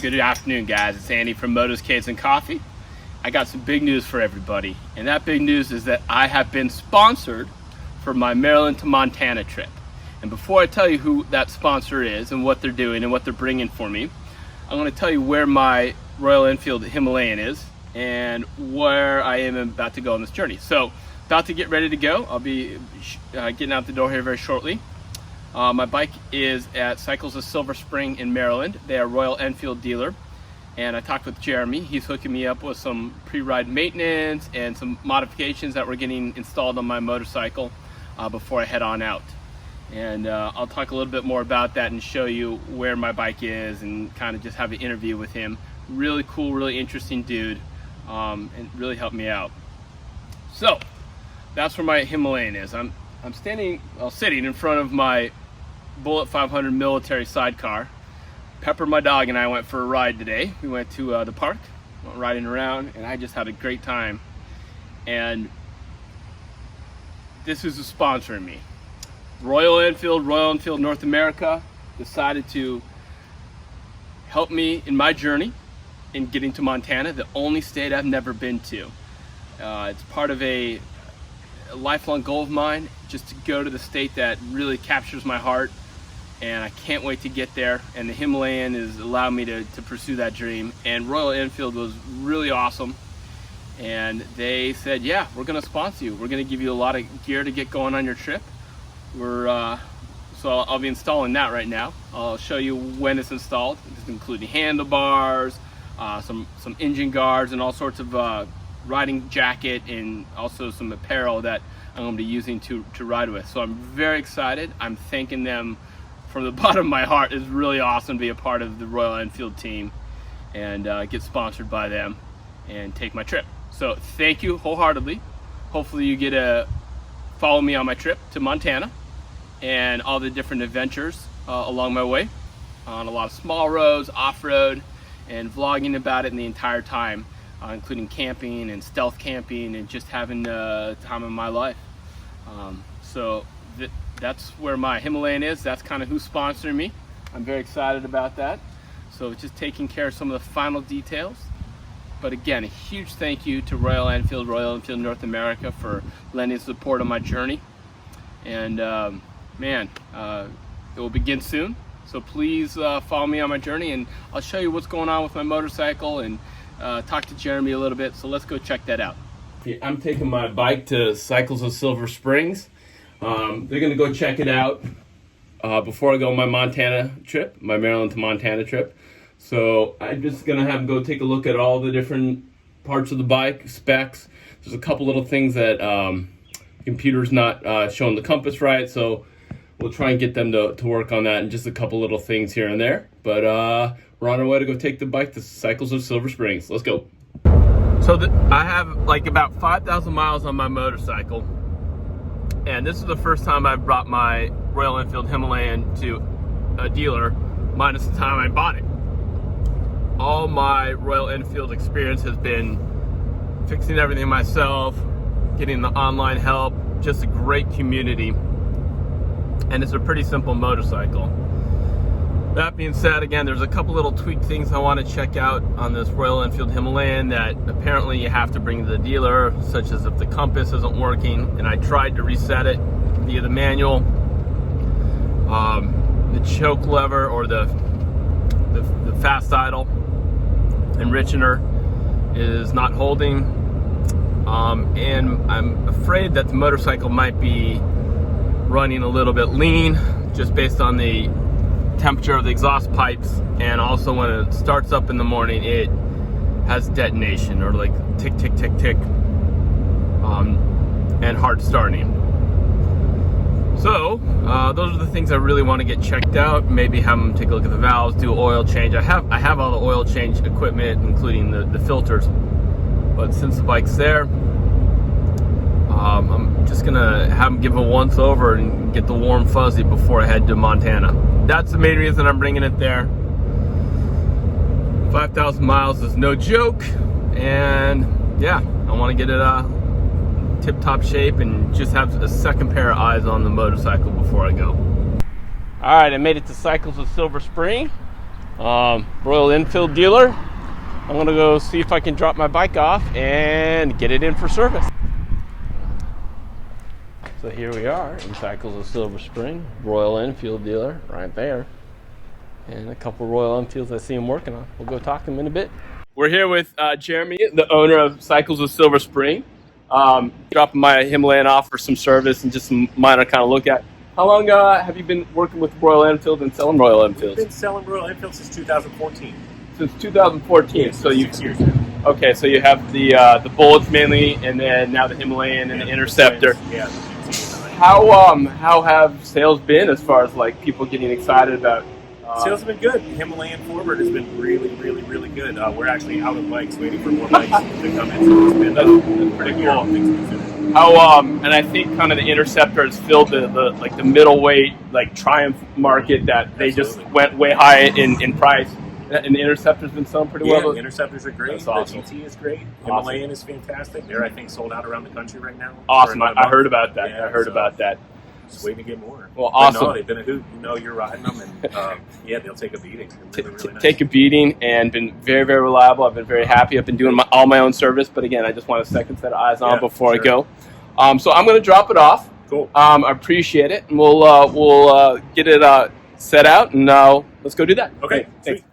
Good afternoon, guys. It's Andy from Motoscades&Coffee. I got some big news for everybody, and that big news is that I have been sponsored for my Maryland to Montana trip. And before I tell you who that sponsor is and what they're doing and what they're bringing for me, I'm going to tell you where my Royal Enfield Himalayan is and where I am about to go on this journey. So, about to get ready to go. I'll be getting out the door here very shortly. My bike is at Cycles of Silver Spring in Maryland. They are a Royal Enfield dealer. And I talked with Jeremy. He's hooking me up with some pre-ride maintenance and some modifications that we're getting installed on my motorcycle before I head on out. And I'll talk a little bit more about that and show you where my bike is and kind of just have an interview with him. Really cool, really interesting dude, and really helped me out. So that's where my Himalayan is. I'm sitting in front of my Bullet 500 military sidecar. Pepper, my dog, and I went for a ride today. We went to the park, went riding around, and I just had a great time. And this is sponsoring me. Royal Enfield North America decided to help me in my journey in getting to Montana, the only state I've never been to. It's part of a lifelong goal of mine, just to go to the state that really captures my heart, and I can't wait to get there. And the Himalayan has allowed me to pursue that dream. And Royal Enfield was really awesome, and they said, yeah, we're going to sponsor you. We're going to give you a lot of gear to get going on your trip. So I'll be installing that right now. I'll show you when it's installed. It's including handlebars, some engine guards, and all sorts of riding jacket, and also some apparel that I'm going to be using to ride with. So I'm very excited. I'm thanking them from the bottom of my heart. It's really awesome to be a part of the Royal Enfield team and get sponsored by them and take my trip. So thank you wholeheartedly. Hopefully you get to follow me on my trip to Montana and all the different adventures along my way on a lot of small roads, off-road, and vlogging about it in the entire time. Including camping and stealth camping and just having the time of my life. So that's where my Himalayan is. That's kind of who's sponsoring me. I'm very excited about that. So just taking care of some of the final details. But again, a huge thank you to Royal Enfield North America for lending support on my journey. And it will begin soon. So please follow me on my journey, and I'll show you what's going on with my motorcycle and talk to Jeremy a little bit. So let's go check that out. I'm taking my bike to Cycles of Silver Springs. They're gonna go check it out before I go on my Montana trip, my Maryland to Montana trip. So I'm just gonna have them go take a look at all the different parts of the bike, specs. There's a couple little things that computer's not showing the compass right, so we'll try and get them to work on that, and just a couple little things here and there. But we're on our way to go take the bike to Cycles of Silver Springs. Let's go. So I have like about 5,000 miles on my motorcycle, and this is the first time I've brought my Royal Enfield Himalayan to a dealer, minus the time I bought it. All my Royal Enfield experience has been fixing everything myself, getting the online help, just a great community, and it's a pretty simple motorcycle. That being said, again, there's a couple little tweaked things I want to check out on this Royal Enfield Himalayan that apparently you have to bring to the dealer, such as if the compass isn't working, and I tried to reset it via the manual. The choke lever, or the fast idle enrichener, is not holding, and I'm afraid that the motorcycle might be running a little bit lean, just based on the temperature of the exhaust pipes, and also when it starts up in the morning it has detonation, or like tick tick tick tick, and hard starting. So those are the things I really want to get checked out. Maybe have them take a look at the valves, do oil change. I have all the oil change equipment, including the filters, but since the bike's there, I'm just gonna have them give a once over and get the warm fuzzy before I head to Montana. That's the main reason I'm bringing it there. 5,000 miles is no joke, and yeah, I want to get it tip-top shape and just have a second pair of eyes on the motorcycle before I go. All right, I made it to Cycles of Silver Spring. Royal Enfield dealer. I'm gonna go see if I can drop my bike off and get it in for service. So here we are in Cycles of Silver Spring, Royal Enfield dealer right there. And a couple Royal Enfields I see him working on. We'll go talk to him in a bit. We're here with Jeremy, the owner of Cycles of Silver Spring. Dropping my Himalayan off for some service and just some minor kind of look at. How long have you been working with Royal Enfield and selling Royal Enfields? We've been selling Royal Enfield since 2014. Since 2014. Yeah, so you 6 years now. Okay, so you have the Bullets mainly, and then now the Himalayan and the Interceptor. Yeah. How have sales been as far as like people getting excited about? Sales have been good. Himalayan forward has been really, really, really good. We're actually out of bikes, waiting for more bikes to come in. So it's been that's pretty cool. And I think kind of the Interceptor has filled the middleweight like Triumph market that they just went way high in price. And the Interceptor's been selling pretty well. Yeah, the Interceptors are great. That's awesome. The GT is great. Himalayan is fantastic. They're, I think, sold out around the country right now. Awesome. I heard about that. Yeah, I heard about that. Just waiting to get more. Well, awesome. But no, they've been a hoot. You know, you're riding them, and yeah, they'll take a beating. Really, really nice. Take a beating, and been very, very reliable. I've been very happy. I've been doing all my own service, but again, I just want a second set of eyes on before I go. So I'm going to drop it off. Cool. I appreciate it, and we'll get it set out, and let's go do that. Okay. Thanks.